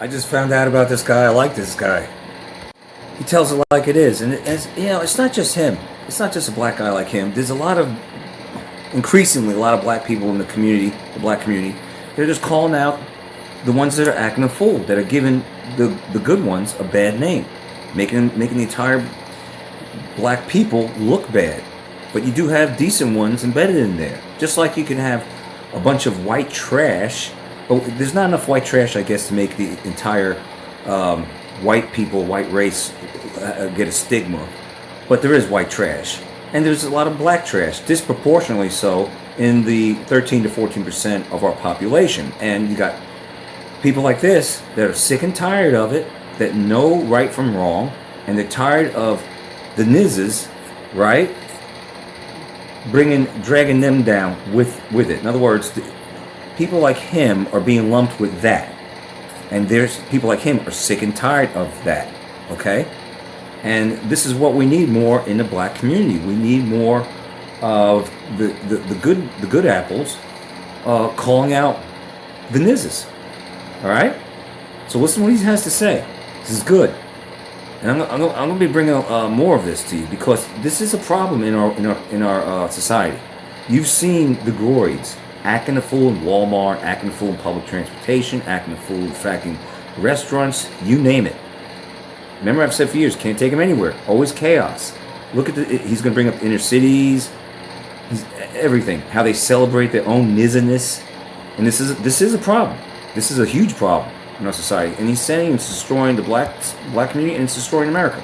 I just found out about this guy. I like this guy. He tells it like it is, and it's not just him. It's not just a black guy like him. There's increasingly a lot of black people in the community, the black community. They're just calling out the ones that are acting a fool, that are giving the good ones a bad name, making the entire black people look bad. But you do have decent ones embedded in there. Just like you can have a bunch of white trash. But there's not enough white trash, I guess, to make the entire white people, white race get a stigma. But there is white trash. And there's a lot of black trash, disproportionately so, in the 13 to 14% of our population. And you got people like this that are sick and tired of it, that know right from wrong, and they're tired of the nizzes, right? Dragging them down with it. In other words, people like him are being lumped with that, and there's people like him are sick and tired of that. Okay, and this is what we need more in the black community. We need more of the good apples calling out the nizzes. All right, so listen to what he has to say. This is good. And I'm going to be bringing more of this to you, because this is a problem in our society. You've seen the Groids acting a fool in Walmart, acting a fool in public transportation, acting a fool in fucking restaurants, you name it. Remember, I've said for years, can't take him anywhere. Always chaos. Look at he's going to bring up inner cities, everything, how they celebrate their own nizziness, and this is a problem. This is a huge problem in our society, and he's saying it's destroying the black community, and it's destroying America.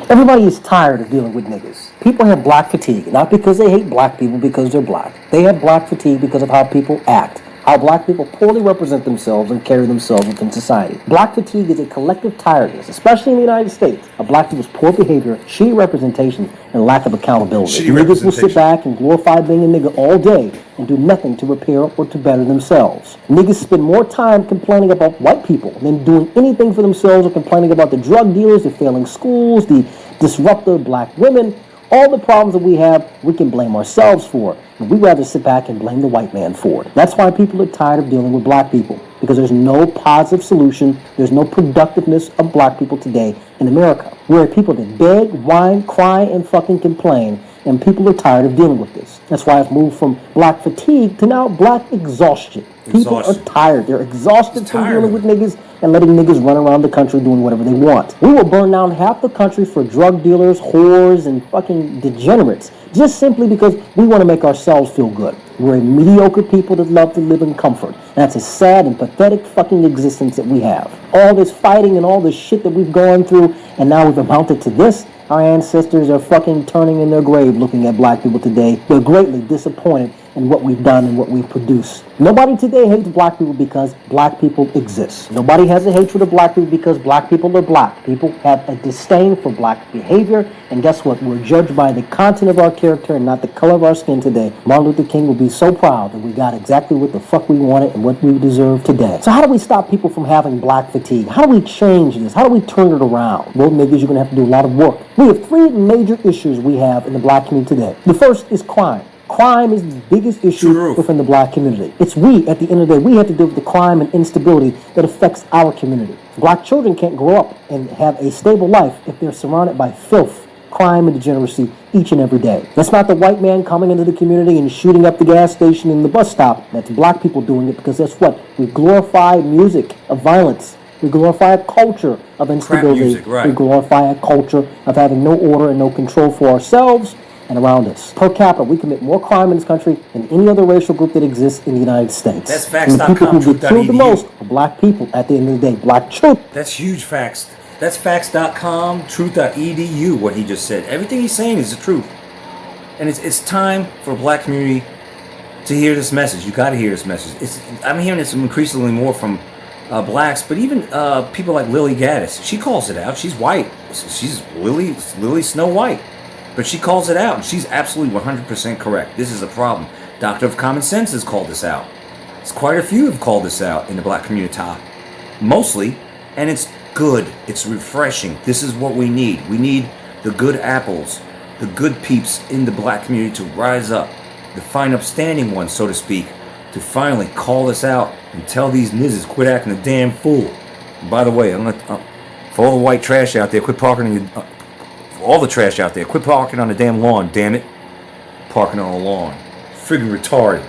Everybody is tired of dealing with niggas. People have black fatigue, not because they hate black people because they're black. They have black fatigue because of how people act, how black people poorly represent themselves and carry themselves within society. Black fatigue is a collective tiredness, especially in the United States, of black people's poor behavior, shitty representation, and lack of accountability. Niggas will sit back and glorify being a nigga all day and do nothing to repair or to better themselves. Niggas spend more time complaining about white people than doing anything for themselves, or complaining about the drug dealers, the failing schools, the disruptive black women. All the problems that we have, we can blame ourselves for. And we'd rather sit back and blame the white man for it. That's why people are tired of dealing with black people, because there's no positive solution. There's no productiveness of black people today in America. We're people that beg, whine, cry, and fucking complain, and people are tired of dealing with this. That's why I've moved from black fatigue to now black exhaustion. People are tired. They're exhausted from dealing with niggas and letting niggas run around the country doing whatever they want. We will burn down half the country for drug dealers, whores, and fucking degenerates, just simply because we want to make ourselves feel good. We're a mediocre people that love to live in comfort. And that's a sad and pathetic fucking existence that we have. All this fighting and all this shit that we've gone through, and now we've amounted to this. Our ancestors are fucking turning in their grave looking at black people today. They're greatly disappointed in what we've done and what we've produced. Nobody today hates black people because black people exist. Nobody has a hatred of black people because black people are black. People have a disdain for black behavior, and guess what? We're judged by the content of our character and not the color of our skin today. Martin Luther King will be so proud that we got exactly what the fuck we wanted and what we deserve today. So how do we stop people from having black fatigue? How do we change this? How do we turn it around? Well, niggas, you're gonna have to do a lot of work. We have three major issues we have in the black community today. The first is crime. Crime is the biggest issue within the black community. It's we, at the end of the day, we have to deal with the crime and instability that affects our community. Black children can't grow up and have a stable life if they're surrounded by filth, crime, and degeneracy each and every day. That's not the white man coming into the community and shooting up the gas station and the bus stop. That's black people doing it, because that's what? We glorify music of violence. We glorify a culture of instability. Music, right. We glorify a culture of having no order and no control for ourselves and around us. Per capita, we commit more crime in this country than any other racial group that exists in the United States. That's facts.com. And the people who get killed the most are black people at the end of the day. Black children. That's huge facts. That's facts.com, truth.edu, what he just said. Everything he's saying is the truth. And it's time for the black community to hear this message. You got to hear this message. I'm hearing this increasingly more from blacks, but even people like Lily Gaddis. She calls it out. She's white. She's Lily Snow White. But she calls it out, and she's absolutely 100% correct. This is a problem. Doctor of Common Sense has called this out. It's quite a few have called this out in the black community, mostly, and it's good. It's refreshing. This is what we need. We need the good apples, the good peeps in the black community to rise up, the fine upstanding ones, so to speak, to finally call this out and tell these nizzes quit acting a damn fool. By the way, for all the white trash out there, quit parking in your, for all the trash out there, quit parking on the damn lawn, damn it. Parking on a lawn. Friggin' retarded.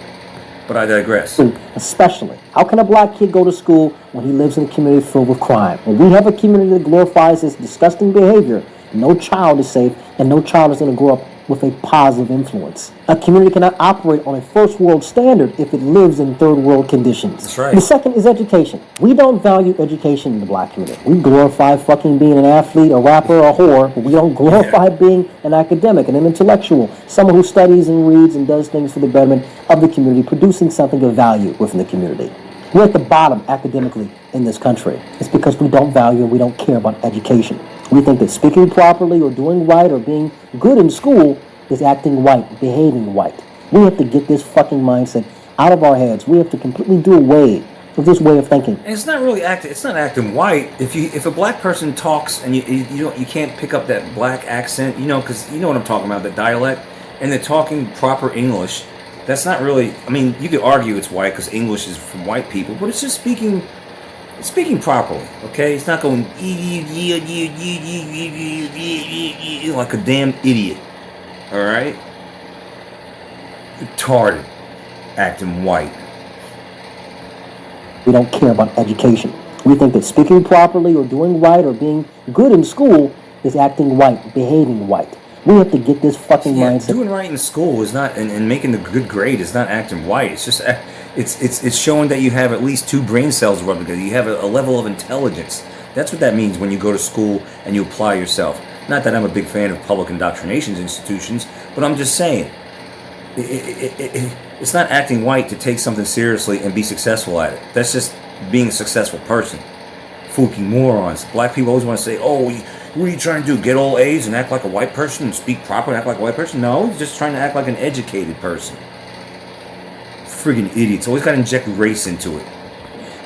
But I digress. Especially, how can a black kid go to school when he lives in a community filled with crime? When we have a community that glorifies this disgusting behavior, no child is safe, and no child is going to grow up with a positive influence. A community cannot operate on a first world standard if it lives in third world conditions. That's right. The second is education. We don't value education in the black community. We glorify fucking being an athlete, a rapper, a whore, but we don't glorify being an academic and an intellectual, someone who studies and reads and does things for the betterment of the community, producing something of value within the community. We're at the bottom academically in this country. It's because we don't value and we don't care about education. We think that speaking properly or doing right or being good in school is acting white, behaving white. We have to get this fucking mindset out of our heads. We have to completely do away with this way of thinking. And it's not really acting. It's not acting white. If a black person talks and you can't pick up that black accent, because you know what I'm talking about, the dialect, and they're talking proper English. That's not really. I mean, you could argue it's white because English is from white people, but it's just speaking properly. Okay, it's not going like a damn idiot. All right, retarded, acting white. We don't care about education. We think that speaking properly or doing right or being good in school is acting white, behaving white. We have to get this fucking mindset. Doing right in school is not, and making a good grade is not acting white. It's just, it's showing that you have at least two brain cells rubbing together. You have a level of intelligence. That's what that means when you go to school and you apply yourself. Not that I'm a big fan of public indoctrination institutions, but I'm just saying, it's not acting white to take something seriously and be successful at it. That's just being a successful person. Fucking morons. Black people always want to say, oh, what are you trying to do? Get all A's and act like a white person and speak proper and act like a white person? No, he's just trying to act like an educated person. Friggin' idiots. Always got to inject race into it.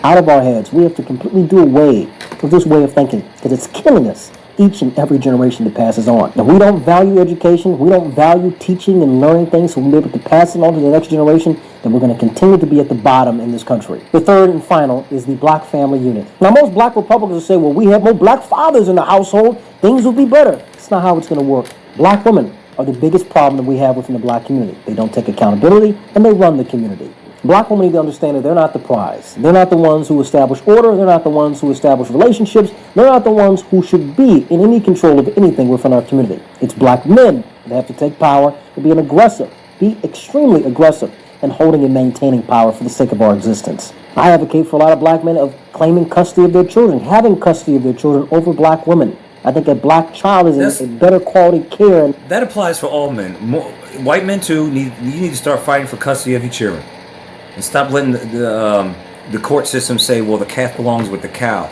Out of our heads. We have to completely do away with this way of thinking because it's killing us each and every generation that passes on. If we don't value education, we don't value teaching and learning things so we'll be able to pass it on to the next generation, then we're going to continue to be at the bottom in this country. The third and final is the black family unit. Now, most black Republicans will say, well, we have more black fathers in the household, things will be better. It's not how it's going to work. Black women are the biggest problem that we have within the black community. They don't take accountability, and they run the community. Black women need to understand that they're not the prize. They're not the ones who establish order. They're not the ones who establish relationships. They're not the ones who should be in any control of anything within our community. It's black men that have to take power and be an aggressor, be extremely aggressive in holding and maintaining power for the sake of our existence. I advocate for a lot of black men of claiming custody of their children, having custody of their children over black women. I think a black child is in better quality care. That applies for all men. White men too. You need to start fighting for custody of your children. And stop letting the court system say, well, the calf belongs with the cow.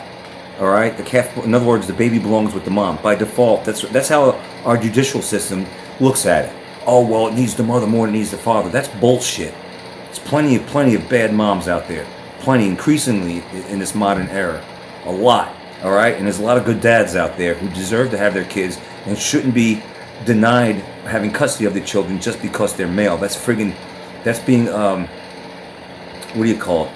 All right? The calf, in other words, the baby belongs with the mom. By default, that's how our judicial system looks at it. Oh, well, it needs the mother more than it needs the father. That's bullshit. There's plenty of bad moms out there. Plenty, increasingly in this modern era. A lot. All right? And there's a lot of good dads out there who deserve to have their kids and shouldn't be denied having custody of their children just because they're male. That's being, what do you call it?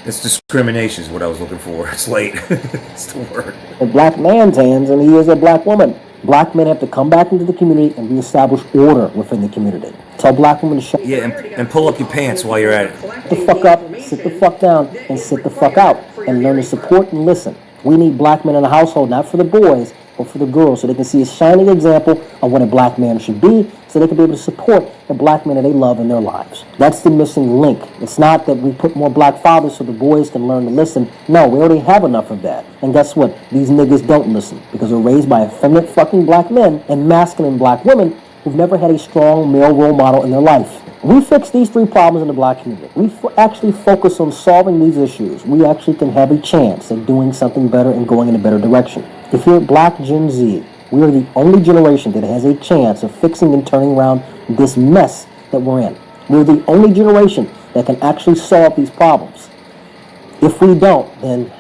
It's discrimination is what I was looking for. It's late. It's the word. A black man's hands, and he is a black woman. Black men have to come back into the community and reestablish order within the community. Tell black women to shut and pull up your pants while you're at it. Sit the fuck up, sit the fuck down, and sit the fuck out. And learn to support and listen. We need black men in the household, not for the boys, but for the girls, so they can see a shining example of what a black man should be, so they can be able to support the black men that they love in their lives. That's the missing link. It's not that we put more black fathers so the boys can learn to listen. No, we already have enough of that. And guess what? These niggas don't listen because they're raised by effeminate fucking black men and masculine black women who've never had a strong male role model in their life. We fix these three problems in the black community. We actually focus on solving these issues. We actually can have a chance at doing something better and going in a better direction. If you're black Gen Z, we are the only generation that has a chance of fixing and turning around this mess that we're in. We're the only generation that can actually solve these problems. If we don't, then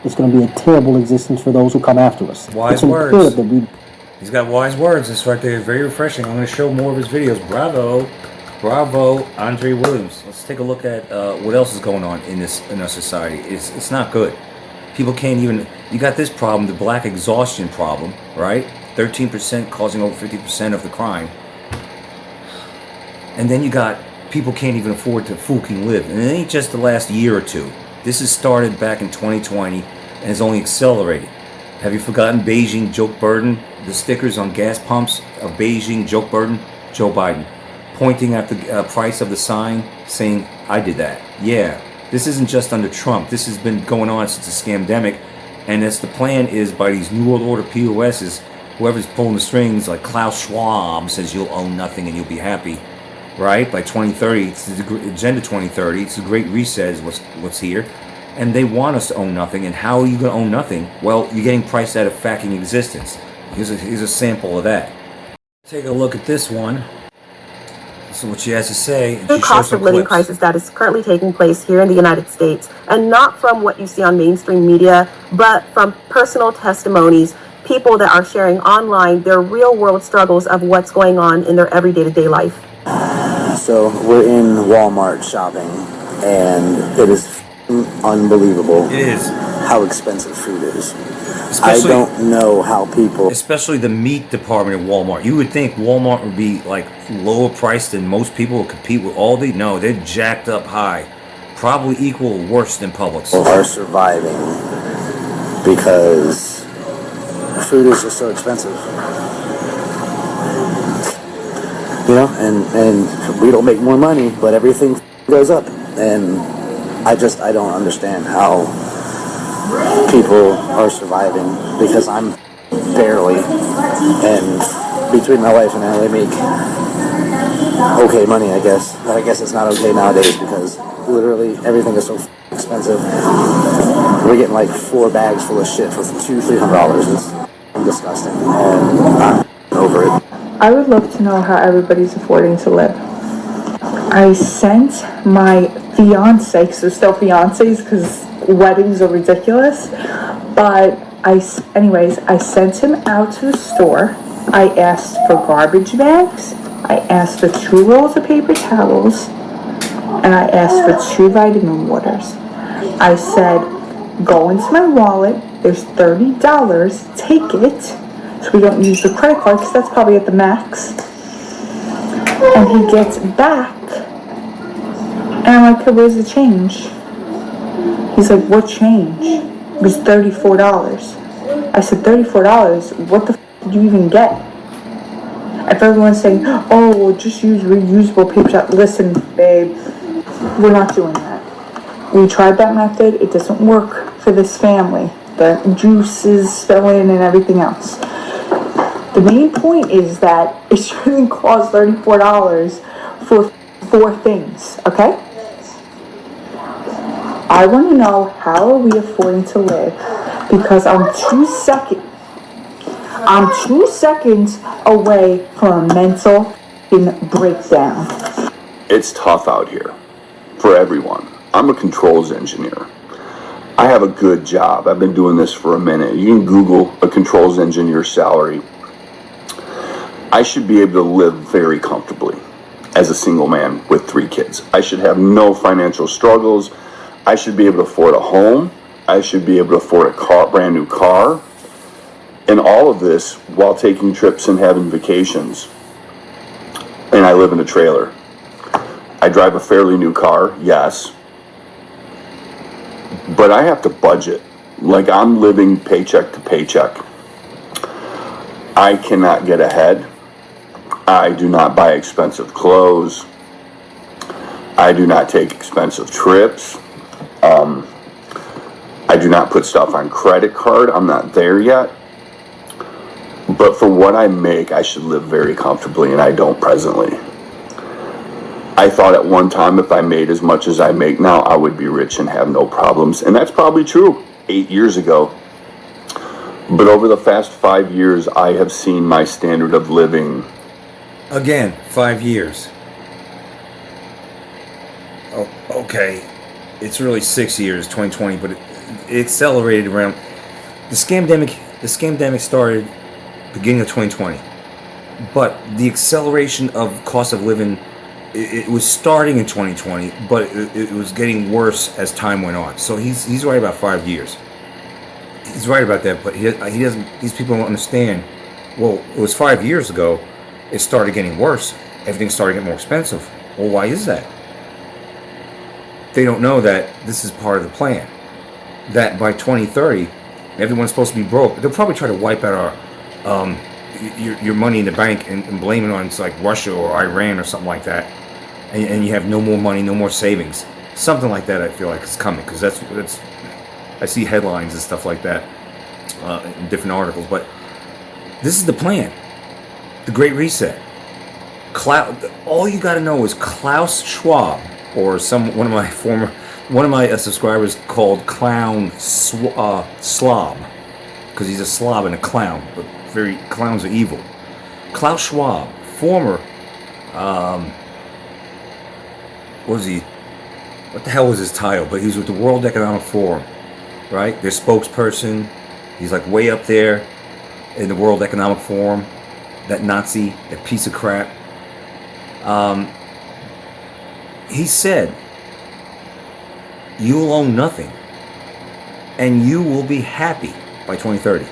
it's going to be a terrible existence for those who come after us. Wise words. He's got wise words. It's right there. It's very refreshing. I'm going to show more of his videos. Bravo. Bravo, Andre Williams. Let's take a look at what else is going on in our society. It's not good. People can't even. You got this problem, the black exhaustion problem, right? 13% causing over 50% of the crime. And then you got people can't even afford to fucking live. And it ain't just the last year or two. This has started back in 2020 and is only accelerating. Have you forgotten Beijing joke burden? The stickers on gas pumps of Beijing joke burden? Joe Biden pointing at the price of the sign saying, I did that. Yeah, this isn't just under Trump. This has been going on since the scamdemic. And that's the plan is by these New World Order POSs, whoever's pulling the strings, like Klaus Schwab says you'll own nothing and you'll be happy. Right? By 2030, it's the Agenda 2030. It's the Great Reset is what's here. And they want us to own nothing. And how are you going to own nothing? Well, you're getting priced out of fucking existence. Here's a sample of that. Take a look at this one. This is what she has to say. The cost of living crisis that is currently taking place here in the United States, and not from what you see on mainstream media, but from personal testimonies, people that are sharing online their real world struggles of what's going on in their everyday life. So we're in Walmart shopping, and it is unbelievable. It is. How expensive food is. Especially, I don't know how people... Especially the meat department at Walmart. You would think Walmart would be like lower priced than most people would compete with Aldi. No, they're jacked up high. Probably equal or worse than Publix. Are surviving because food is just so expensive. You know, and we don't make more money, but everything goes up. And I don't understand how people are surviving, because I'm barely, and between my wife and I, we make okay money, I guess. But I guess it's not okay nowadays because literally everything is so expensive. We're getting like 4 bags full of shit for $200-300. It's disgusting, and I'm over it. I would love to know how everybody's affording to live. I sent my fiance, so still fiancés because weddings are ridiculous, but I sent him out to the store. I asked for garbage bags, I asked for 2 rolls of paper towels, and I asked for 2 vitamin waters. I said, go into my wallet, there's $30, take it, so we don't use the credit card because that's probably at the max. And he gets back, and I'm like, where's the change? He's like, what change? It was $34. I said, $34? What the f*** did you even get? If everyone's saying, oh, well, just use reusable paper towels. Listen, babe, we're not doing that. We tried that method. It doesn't work for this family. The juices spill in and everything else. The main point is that it shouldn't cost $34 for 4 things, okay? I want to know, how are we affording to live? Because I'm 2 seconds away from a mental breakdown. It's tough out here for everyone. I'm a controls engineer. I have a good job. I've been doing this for a minute. You can Google a controls engineer salary. I should be able to live very comfortably as a single man with 3 kids. I should have no financial struggles. I should be able to afford a home. I should be able to afford a brand new car. And all of this while taking trips and having vacations. And I live in a trailer. I drive a fairly new car, yes. But I have to budget. Like, I'm living paycheck to paycheck. I cannot get ahead. I do not buy expensive clothes. I do not take expensive trips. I do not put stuff on credit card. I'm not there yet. But for what I make, I should live very comfortably, and I don't presently. I thought at one time if I made as much as I make now, I would be rich and have no problems. And that's probably true 8 years ago. But over the past 5 years, I have seen my standard of living. Again, 5 years. Oh, okay. It's really 6 years, 2020, but it accelerated around. The scamdemic started beginning of 2020. But the acceleration of cost of living, it was starting in 2020, but it was getting worse as time went on. So he's right about 5 years. he's right about that, but he doesn't. These people don't understand. Well, it was 5 years ago. It started getting worse. Everything started getting more expensive. Well, why is that? They don't know that this is part of the plan. That by 2030, everyone's supposed to be broke. They'll probably try to wipe out our your money in the bank and blame it on like Russia or Iran or something like that, and you have no more money, no more savings, something like that. I feel like it's coming because that's I see headlines and stuff like that in different articles. But this is the plan, the Great Reset. All you got to know is Klaus Schwab, or one of my subscribers called Clown Slob, because he's a slob and a clown, but clowns are evil. Klaus Schwab, former, what the hell was his title? But he was with the World Economic Forum, right? Their spokesperson. He's like way up there in the World Economic Forum. That Nazi, that piece of crap. He said, you will own nothing, and you will be happy by 2030.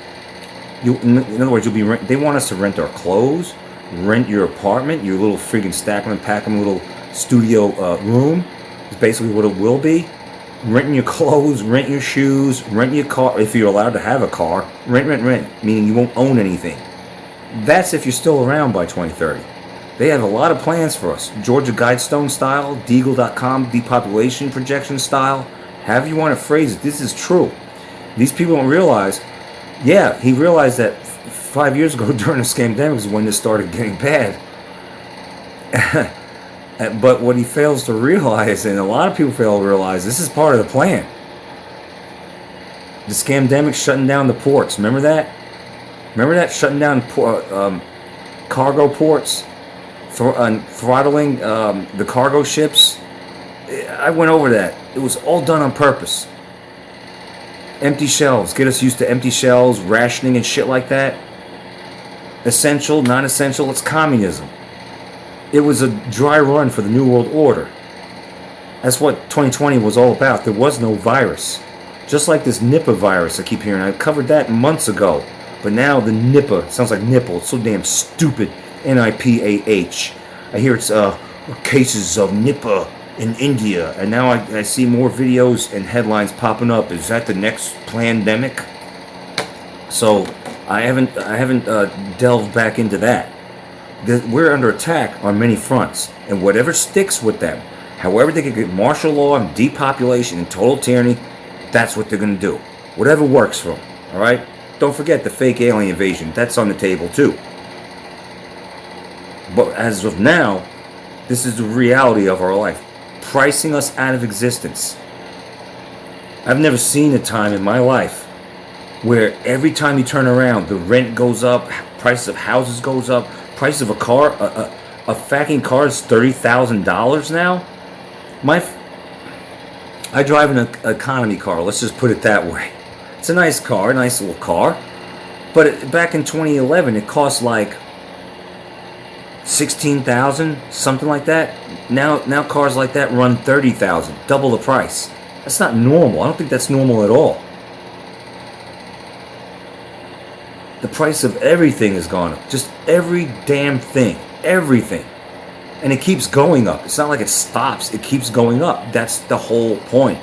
In other words, you'll be. They want us to rent our clothes, rent your apartment, your little friggin' stack them and pack them little studio room. Is basically what it will be. Renting your clothes, rent your shoes, rent your car if you're allowed to have a car. Rent, meaning you won't own anything. That's if you're still around by 2030. They have a lot of plans for us. Georgia Guidestone style, Deagle.com, depopulation projection style. However you want to phrase it, this is true. These people don't realize. Yeah, he realized that 5 years ago during the scamdemic is when this started getting bad. But what he fails to realize, and a lot of people fail to realize, this is part of the plan. The scamdemic shutting down the ports. Remember that? Shutting down cargo ports, throttling the cargo ships. I went over that. It was all done on purpose. Empty shelves. Get us used to empty shelves, rationing and shit like that. Essential, non-essential. It's communism. It was a dry run for the New World Order. That's what 2020 was all about. There was no virus. Just like this Nipah virus I keep hearing. I covered that months ago. But now the Nipah, sounds like nipple. It's so damn stupid. Nipah. I hear it's cases of Nipah in India, and now I see more videos and headlines popping up. Is that the next pandemic? So I haven't delved back into that. We're under attack on many fronts, and whatever sticks with them, however they can get martial law and depopulation and total tyranny, that's what they're going to do. Whatever works for them. All right. Don't forget the fake alien invasion. That's on the table too. But as of now, this is the reality of our life. Pricing us out of existence. I've never seen a time in my life where every time you turn around, the rent goes up, price of houses goes up, price of a car, a fucking car is $30,000 now. I drive an economy car. Let's just put it that way. It's a nice car, a nice little car. But back in 2011, it cost like $16,000, something like that. Now cars like that run $30,000, double the price. That's not normal. I don't think that's normal at all. The price of everything has gone up. Just every damn thing. Everything. And it keeps going up. It's not like it stops. It keeps going up. That's the whole point.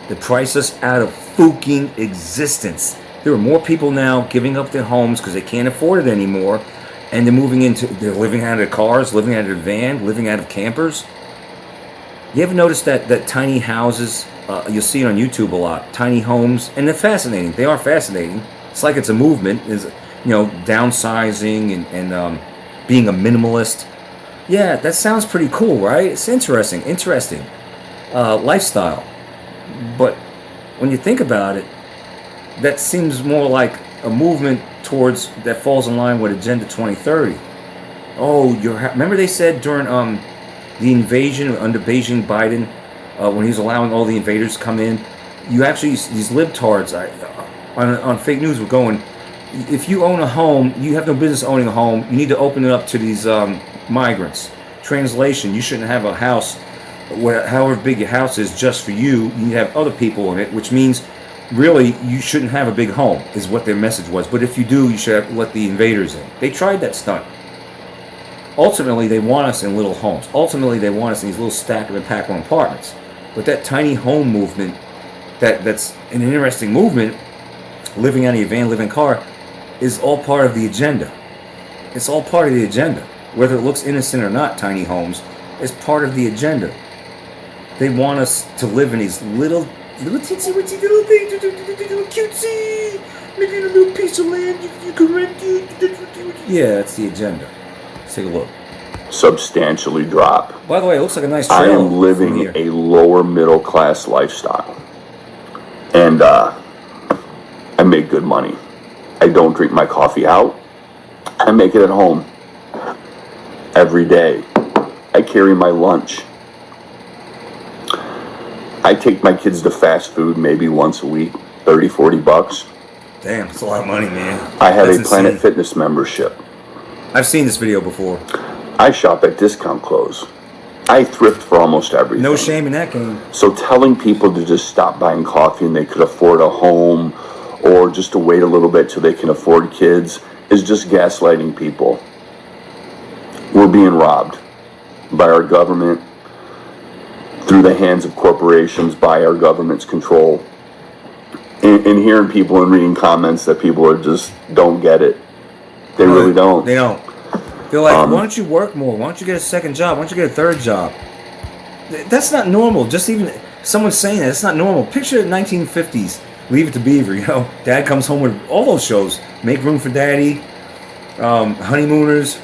They price us out of fucking existence. There are more people now giving up their homes because they can't afford it anymore. And they're living out of cars, living out of a van, living out of campers. You ever notice that tiny houses, you'll see it on YouTube a lot, tiny homes, and they're fascinating. They are fascinating. It's like it's a movement, downsizing and being a minimalist. Yeah, that sounds pretty cool, right? It's interesting lifestyle. But when you think about it, that seems more like a movement towards that falls in line with Agenda 2030. Oh, remember they said during the invasion under Beijing Biden, when he was allowing all the invaders to come in, these libtards on fake news were going, if you own a home, you have no business owning a home. You need to open it up to these migrants. Translation: you shouldn't have a house, however big your house is, just for you. You need to have other people in it, which means really, you shouldn't have a big home, is what their message was. But if you do, you should have, let the invaders in. They tried that stunt. Ultimately, they want us in little homes. Ultimately, they want us in these little stack and pack home apartments. But that tiny home movement, that's an interesting movement, living out of your van, living in a car, is all part of the agenda. It's all part of the agenda. Whether it looks innocent or not, tiny homes is part of the agenda. They want us to live in these little teensy weensy little things, little cutesy, maybe in a little piece of land you can rent it. Yeah, that's the agenda. Let's take a look. Substantially drop. By the way, it looks like a nice trail. I am living a lower middle class lifestyle. And I make good money. I don't drink my coffee out. I make it at home. Every day. I carry my lunch. I take my kids to fast food maybe once a week, 30, 40 bucks. Damn, that's a lot of money, man. I have a Planet Fitness membership. I've seen this video before. I shop at discount clothes. I thrift for almost everything. No shame in that game. So telling people to just stop buying coffee and they could afford a home or just to wait a little bit till they can afford kids is just gaslighting people. We're being robbed by our government, through the hands of corporations, by our government's control. And hearing people and reading comments that people are just don't get it. They really don't. They don't. They're like, why don't you work more? Why don't you get a second job? Why don't you get a third job? That's not normal. Just even someone saying that, it's not normal. Picture the 1950s, Leave It to Beaver, you know. Dad comes home with all those shows. Make Room for Daddy, Honeymooners,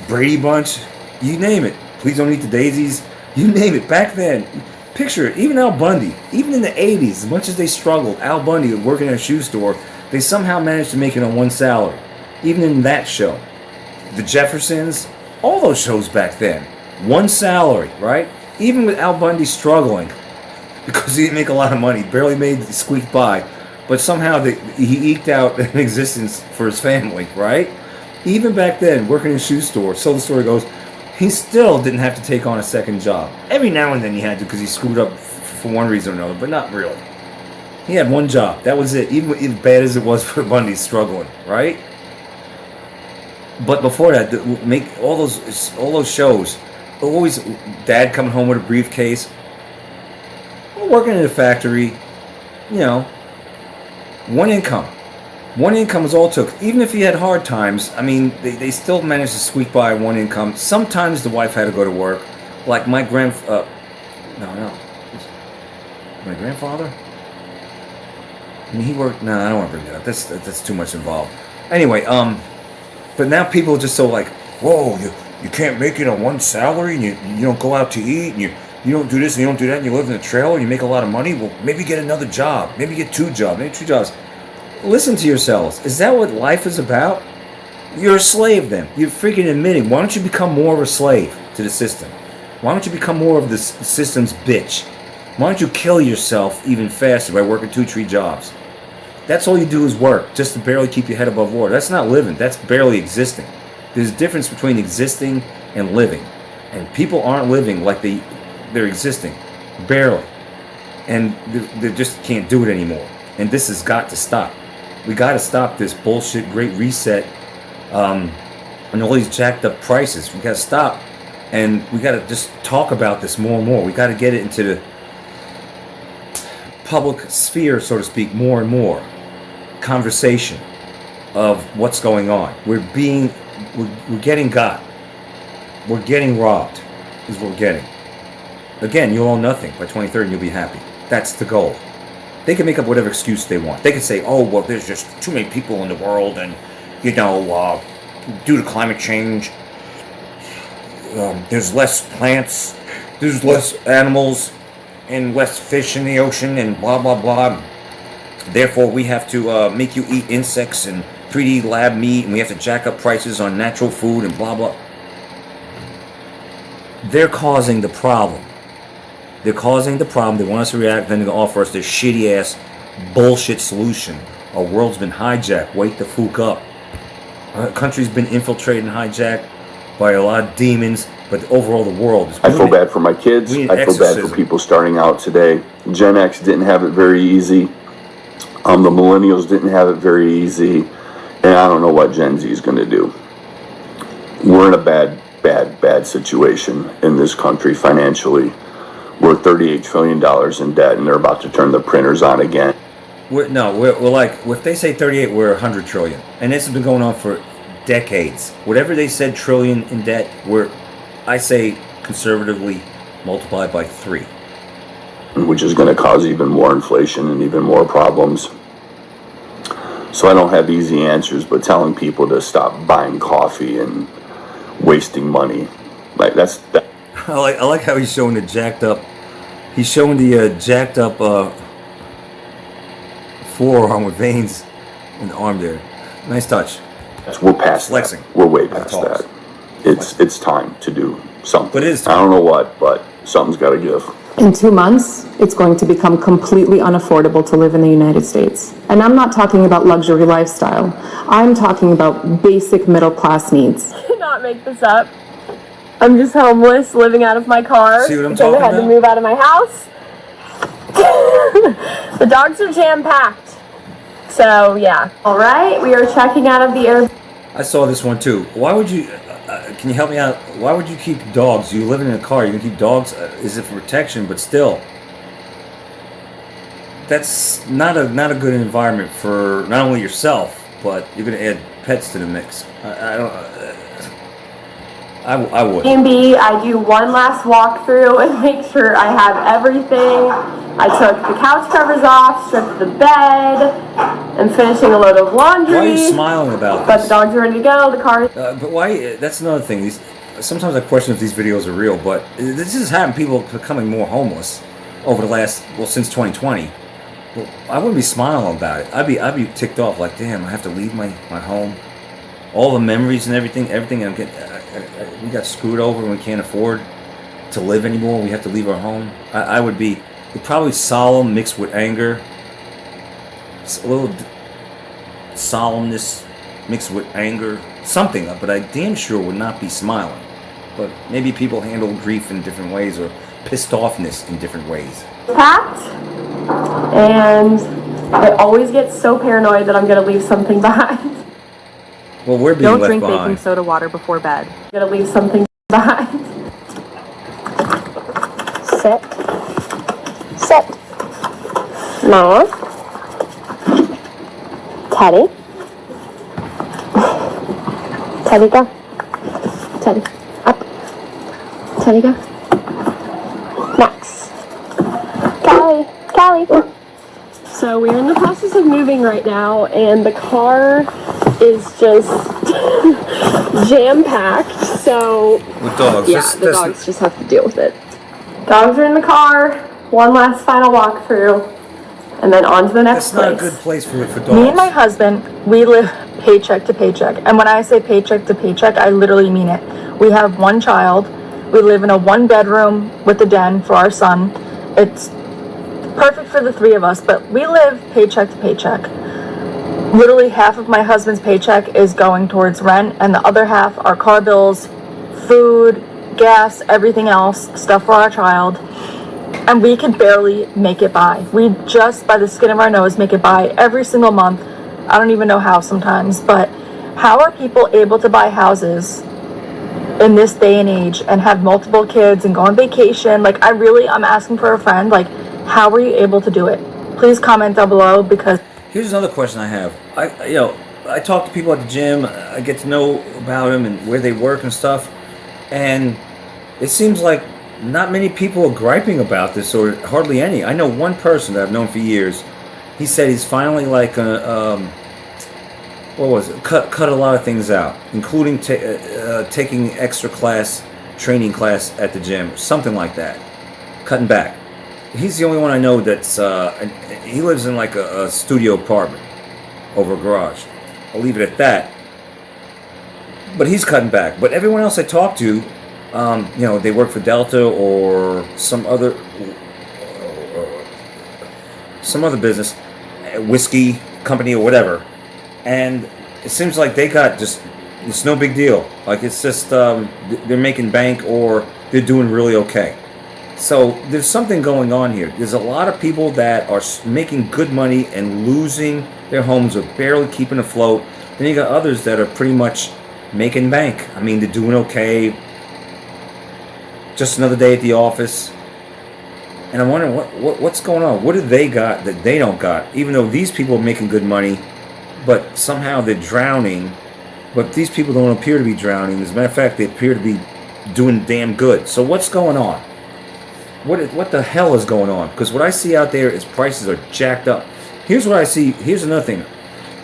Brady Bunch, you name it. Please Don't Eat the Daisies, you name it. Back then, picture it. Even Al Bundy, even in the 80s, as much as they struggled, Al Bundy working at a shoe store, they somehow managed to make it on one salary. Even in that show. The Jeffersons, all those shows back then, one salary, right? Even with Al Bundy struggling, because he didn't make a lot of money, barely squeaked by, but somehow he eked out an existence for his family, right? Even back then, working in a shoe store, so the story goes, he still didn't have to take on a second job. Every now and then he had to because he screwed up for one reason or another, but not really. He had one job. That was it. Even as bad as it was for Bundy struggling, right? But before that, make all those shows. Always Dad coming home with a briefcase, working in a factory. You know, one income. One income was all it took. Even if he had hard times, I mean, they still managed to squeak by one income. Sometimes the wife had to go to work, like my my grandfather. I mean, he worked. No, I don't want to bring that up. That's too much involved. Anyway, but now people are just so like, whoa, you can't make it on one salary, and you don't go out to eat, and you don't do this and you don't do that, and you live in a trailer and you make a lot of money. Well, maybe get another job, maybe get two jobs, maybe three jobs. Listen to yourselves. Is that what life is about? You're a slave then. You're freaking admitting. Why don't you become more of a slave to the system? Why don't you become more of the system's bitch? Why don't you kill yourself even faster by working 2-3 jobs? That's all you do is work, just to barely keep your head above water. That's not living. That's barely existing. There's a difference between existing and living. And people aren't living like they're existing. Barely. And they just can't do it anymore. And this has got to stop. We got to stop this bullshit Great Reset and all these jacked up prices. We got to stop. And we got to just talk about this more and more. We got to get it into the public sphere, so to speak, more and more. Conversation of what's going on. We're getting got. We're getting robbed is what we're getting. Again, you'll own nothing. By 2030 and you'll be happy. That's the goal. They can make up whatever excuse they want. They can say, oh, well, there's just too many people in the world and, you know, due to climate change, there's less plants, there's less animals, and less fish in the ocean, and blah, blah, blah. Therefore, we have to make you eat insects and 3D lab meat, and we have to jack up prices on natural food and blah, blah. They're causing the problem. They're causing the problem. They want us to react, then they're going to offer us this shitty-ass bullshit solution. Our world's been hijacked. Wake the fuck up. Our country's been infiltrated and hijacked by a lot of demons, but overall the world is... I feel bad for my kids. I feel bad for people starting out today. Gen X didn't have it very easy. The millennials didn't have it very easy, and I don't know what Gen Z is going to do. We're in a bad situation in this country financially. We're $38 trillion in debt, and they're about to turn the printers on again. We're like, if they say 38, we're 100 trillion. And this has been going on for decades. Whatever they said trillion in debt, I say conservatively multiplied by 3. Which is going to cause even more inflation and even more problems. So I don't have easy answers, but telling people to stop buying coffee and wasting money, like that. I like how he's showing the jacked up forearm with veins in the arm there. Nice touch. We're past flexing. That. We're way past that. It's time to do something. But it is time. I don't know what, but something's got to give. In 2 months, it's going to become completely unaffordable to live in the United States. And I'm not talking about luxury lifestyle. I'm talking about basic middle class needs. I cannot make this up. I'm just homeless, living out of my car. See what I'm because talking I had about? to move out of my house. The dogs are jam-packed. So, yeah. All right, we are checking out of the air. I saw this one too. Why would you? Can you help me out? Why would you keep dogs? You live in a car. You can keep dogs. Is it for protection? But still, that's not a good environment for not only yourself, but you're going to add pets to the mix. I don't. I would. Airbnb, I do one last walkthrough and make sure I have everything. I took the couch covers off, stripped the bed, and finishing a load of laundry. Why are you smiling about But this? the dogs are ready to go. The car. But why? That's another thing. Sometimes I question if these videos are real, but this has happened. People becoming more homeless over the last, since 2020. Well, I wouldn't be smiling about it. I'd be ticked off. Like, damn, I have to leave my home, all the memories and everything. We got screwed over and we can't afford to live anymore. We have to leave our home. I would be probably solemn mixed with anger. It's a little solemnness mixed with anger, something. But I damn sure would not be smiling. But maybe people handle grief in different ways or pissed offness in different ways. Packed, and I always get so paranoid that I'm gonna leave something behind. Well, we're being Don't left drink behind. baking soda water before bed. I'm gonna leave something behind. Sit. Sit. No. Teddy. Teddy, go. Teddy, up. Teddy, go. Max. Callie. So we're in the process of moving right now, and the car is just jam-packed. So With dogs. yeah, the dogs just have to deal with it. Dogs are in the car. One last final walkthrough, and then on to the next That's not a place. good place for dogs. Me and my husband, we live paycheck to paycheck. And when I say paycheck to paycheck, I literally mean it. We have one child. We live in a 1-bedroom with a den for our son. It's perfect for the 3 of us, but we live paycheck to paycheck. Literally half of my husband's paycheck is going towards rent, and the other half are car bills, food, gas, everything else, stuff for our child. And we can barely make it by. We just, by the skin of our nose, make it by every single month. I don't even know how sometimes, but how are people able to buy houses in this day and age and have multiple kids and go on vacation? Like, I'm asking for a friend, like, how were you able to do it? Please comment down below, because Here's another question I have. I talk to people at the gym. I get to know about them and where they work and stuff. And it seems like not many people are griping about this, or hardly any. I know one person that I've known for years. He said he's finally like cut a lot of things out, including taking extra training class at the gym, something like that, cutting back. He's the only one I know that's he lives in like a studio apartment over a garage. I'll leave it at that. But he's cutting back. But everyone else I talk to, they work for Delta or some other business, whiskey company or whatever, and it seems like they got it's no big deal. Like, it's just they're making bank or they're doing really okay. So there's something going on here. There's a lot of people that are making good money and losing their homes or barely keeping afloat. Then you got others that are pretty much making bank. I mean, they're doing okay. Just another day at the office. And I'm wondering what's going on. What do they got that they don't got? Even though these people are making good money, but somehow they're drowning. But these people don't appear to be drowning. As a matter of fact, they appear to be doing damn good. So what's going on? What the hell is going on? Because what I see out there is prices are jacked up. Here's what I see. Here's another thing.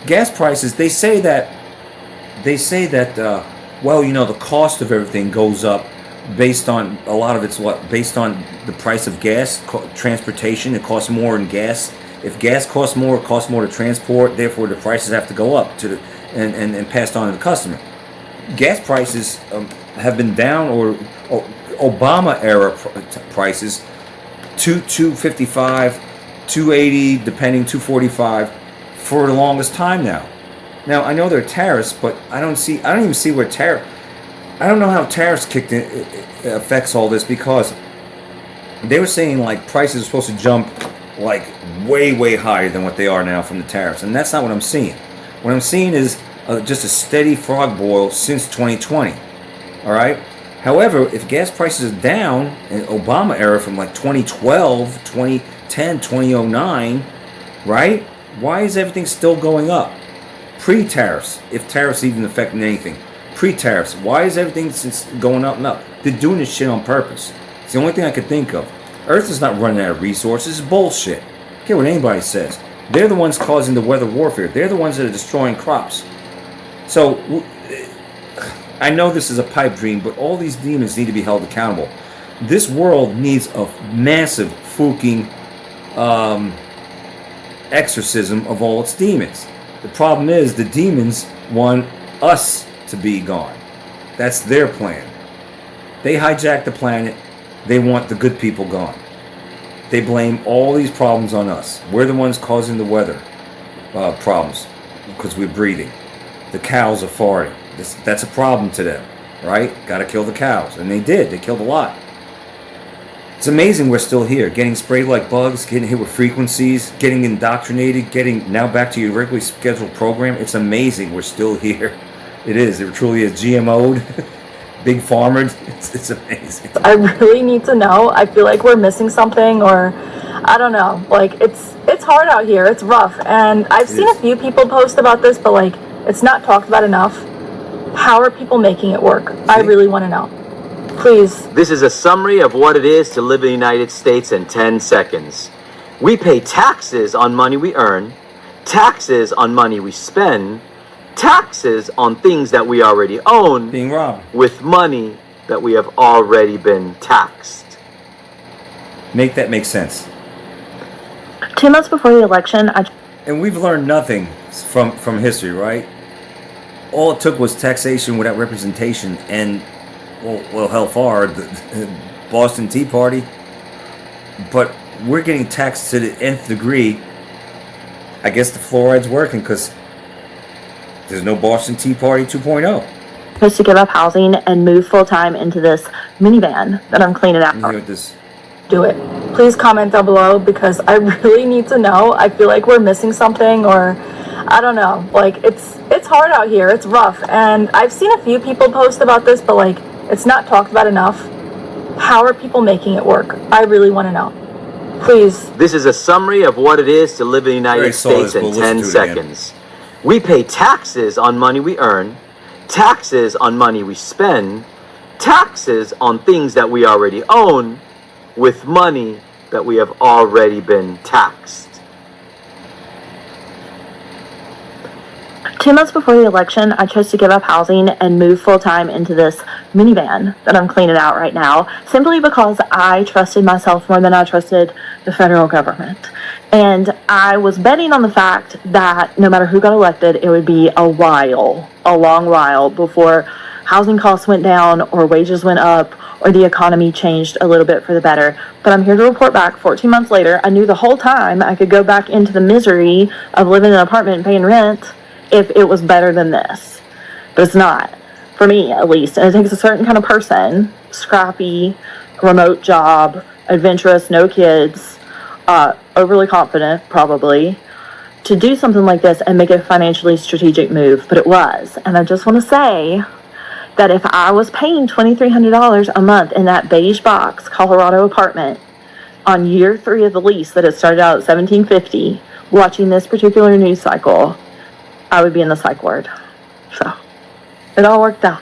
Gas prices. They say that. Well, you know, the cost of everything goes up based on a lot of it's based on the price of gas, transportation. It costs more in gas. If gas costs more, it costs more to transport. Therefore, the prices have to go up and passed on to the customer. Gas prices have been down or Obama era prices, $2.55, $2.80, depending, $2.45 for the longest time now. Now I know there are tariffs, but I don't even see where I don't know how tariffs kicked in affects all this, because they were saying like prices are supposed to jump like way higher than what they are now from the tariffs, and that's not what I'm seeing. What I'm seeing is just a steady frog boil since 2020. All right. However, if gas prices are down in Obama era from like 2012, 2010, 2009, right? Why is everything still going up? Pre-tariffs, if tariffs even affecting anything. Pre-tariffs, why is everything going up and up? They're doing this shit on purpose. It's the only thing I could think of. Earth is not running out of resources. It's bullshit. I don't care what anybody says. They're the ones causing the weather warfare. They're the ones that are destroying crops. So I know this is a pipe dream, but all these demons need to be held accountable. This world needs a massive fucking exorcism of all its demons. The problem is the demons want us to be gone. That's their plan. They hijack the planet. They want the good people gone. They blame all these problems on us. We're the ones causing the weather problems because we're breathing. The cows are farting. That's a problem to them, right? Got to kill the cows. And they did. They killed a lot. It's amazing we're still here, getting sprayed like bugs, getting hit with frequencies, getting indoctrinated, getting now back to your regularly scheduled program. It's amazing we're still here. It is. It truly is GMO'd, big farmered. It's amazing. I really need to know. I feel like we're missing something, or I don't know. Like it's hard out here. It's rough. And I've seen a few people post about this, but like it's not talked about enough. How are people making it work? I really want to know. Please. This is a summary of what it is to live in the United States in 10 seconds. We pay taxes on money we earn, taxes on money we spend, taxes on things that we already own, being robbed with money that we have already been taxed. Make that make sense. 2 months before the election, And we've learned nothing from history, right? All it took was taxation without representation, and well, hell far, the Boston Tea Party. But we're getting taxed to the nth degree. I guess the fluoride's working because there's no Boston Tea Party 2.0. chose to give up housing and move full-time into this minivan that I'm cleaning out. Here with this. Do it. Please comment down below because I really need to know. I feel like we're missing something, or I don't know. Like it's hard out here. It's rough. And I've seen a few people post about this, but like it's not talked about enough. How are people making it work? I really want to know. Please. This is a summary of what it is to live in the United States in 10 seconds. We pay taxes on money we earn, taxes on money we spend, taxes on things that we already own, with money that we have already been taxed. 2 months before the election, I chose to give up housing and move full-time into this minivan that I'm cleaning out right now, simply because I trusted myself more than I trusted the federal government. And I was betting on the fact that no matter who got elected, it would be a long while before housing costs went down or wages went up or the economy changed a little bit for the better. But I'm here to report back 14 months later. I knew the whole time I could go back into the misery of living in an apartment and paying rent if it was better than this. But it's not, for me at least. And it takes a certain kind of person, scrappy, remote job, adventurous, no kids, overly confident, probably, to do something like this and make it a financially strategic move, but it was. And I just want to say that if I was paying $2,300 a month in that beige box Colorado apartment on year 3 of the lease that had started out at $1,750, watching this particular news cycle, I would be in the psych ward. So it all worked out.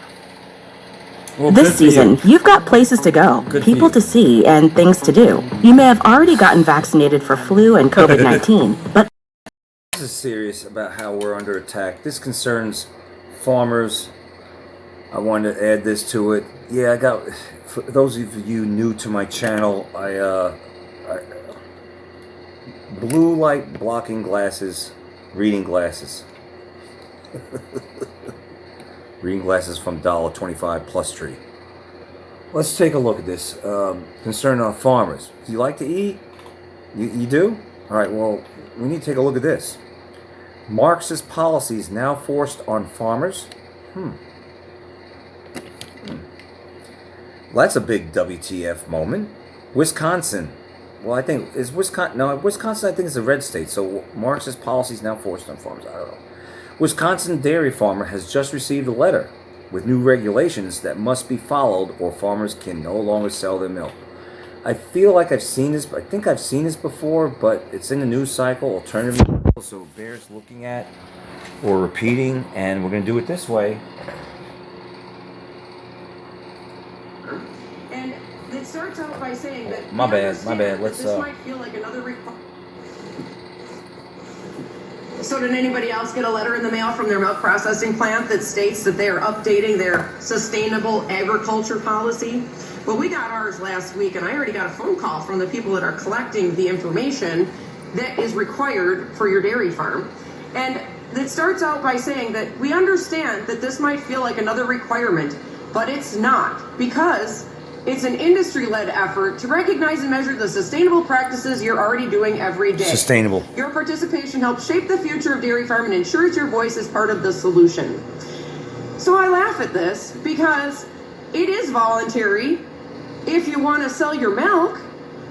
Well, this season, you've got places to go, people to see, and things to do. You may have already gotten vaccinated for flu and COVID-19, but this is serious about how we're under attack. This concerns farmers. I wanted to add this to it. Yeah, I got, for those of you new to my channel, I blue light blocking glasses, reading glasses. Reading glasses from $1.25 plus tree. Let's take a look at this. Concern on farmers. Do you like to eat? You do? All right, well, we need to take a look at this. Marxist policies now forced on farmers. Well, that's a big WTF moment. Wisconsin. Well, I think, is Wisconsin, no, Wisconsin I think is a red state, so Marxist policies now forced on farmers. I don't know. Wisconsin dairy farmer has just received a letter with new regulations that must be followed or farmers can no longer sell their milk. I feel like I've seen this, I think I've seen this before, but it's in the news cycle, alternative, so it bears looking at or repeating, and we're going to do it this way. And it starts out by saying that my bad, let's this might feel like another So did anybody else get a letter in the mail from their milk processing plant that states that they are updating their sustainable agriculture policy? Well, we got ours last week, and I already got a phone call from the people that are collecting the information that is required for your dairy farm. And it starts out by saying that we understand that this might feel like another requirement, but it's not, because it's an industry-led effort to recognize and measure the sustainable practices you're already doing every day. Sustainable. Your participation helps shape the future of dairy farm and ensures your voice is part of the solution. So I laugh at this because it is voluntary if you want to sell your milk,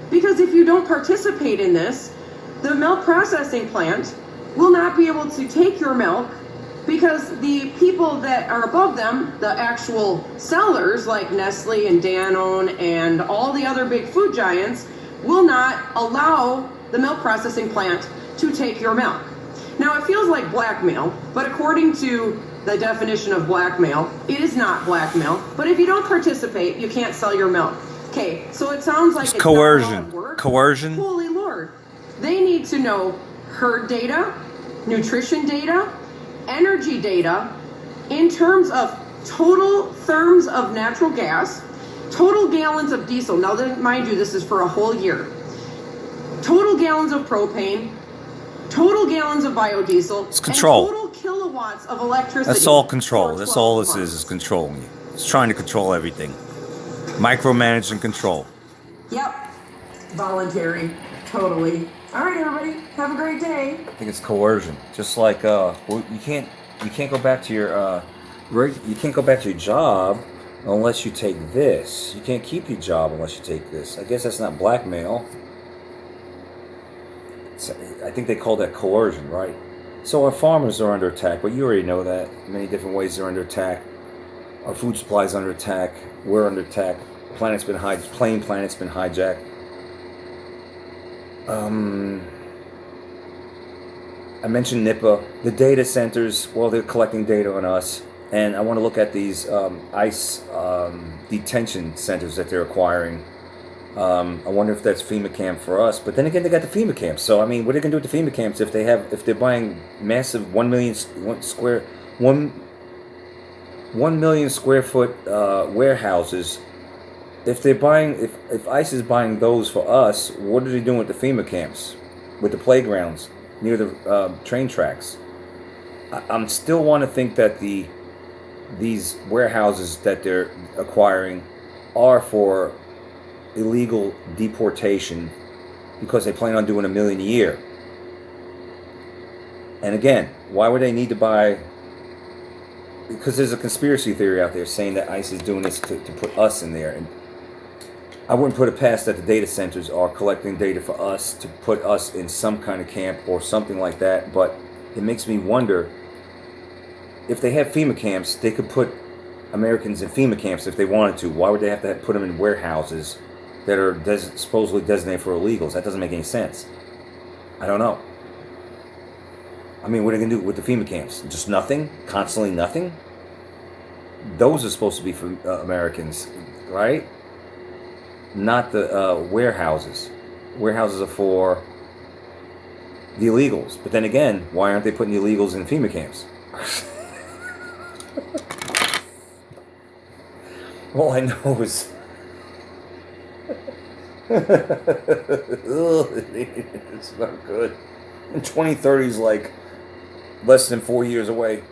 because if you don't participate in this, the milk processing plant will not be able to take your milk, because the people that are above them, the actual sellers like Nestle and Danone and all the other big food giants, will not allow the milk processing plant to take your milk. Now, it feels like blackmail, but according to the definition of blackmail, it is not blackmail. But if you don't participate, you can't sell your milk. Okay, so it sounds like it's coercion. Work. Coercion. Holy Lord. They need to know herd data, nutrition data, energy data in terms of total therms of natural gas, total gallons of diesel. Now, mind you, this is for a whole year. Total gallons of propane, total gallons of biodiesel, it's control. And total kilowatts of electricity. That's all control. That's all this is controlling you. It's trying to control everything. Micromanage and control. Yep. Voluntary. Totally. All right, everybody. Have a great day. I think it's coercion. Just like well, you can't go back to your you can't go back to your job unless you take this. You can't keep your job unless you take this. I guess that's not blackmail. I think they call that coercion, right? So our farmers are under attack, but you already know that. Many different ways they're under attack. Our food supply is under attack. We're under attack. Planet's been hijacked. I mentioned NIPA. The data centers, well, they're collecting data on us. And I want to look at these ICE detention centers that they're acquiring. I wonder if that's FEMA camp for us. But then again, they got the FEMA camps. So, I mean, what are they going to do with the FEMA camps if they're buying massive 1 million square foot warehouses? If they're buying, if ICE is buying those for us, what are they doing with the FEMA camps, with the playgrounds near the train tracks? I'm still want to think that these warehouses that they're acquiring are for illegal deportation because they plan on doing 1 million a year. And again, why would they need to buy? Because there's a conspiracy theory out there saying that ICE is doing this to put us in there. And I wouldn't put it past that the data centers are collecting data for us to put us in some kind of camp or something like that, but it makes me wonder, if they have FEMA camps, they could put Americans in FEMA camps if they wanted to. Why would they have to put them in warehouses that are supposedly designated for illegals? That doesn't make any sense. I don't know. I mean, what are they going to do with the FEMA camps? Just nothing? Constantly nothing? Those are supposed to be for Americans, right? Not the warehouses. Warehouses are for the illegals. But then again, why aren't they putting the illegals in FEMA camps? All I know is... it's not good. And 2030 is like less than 4 years away.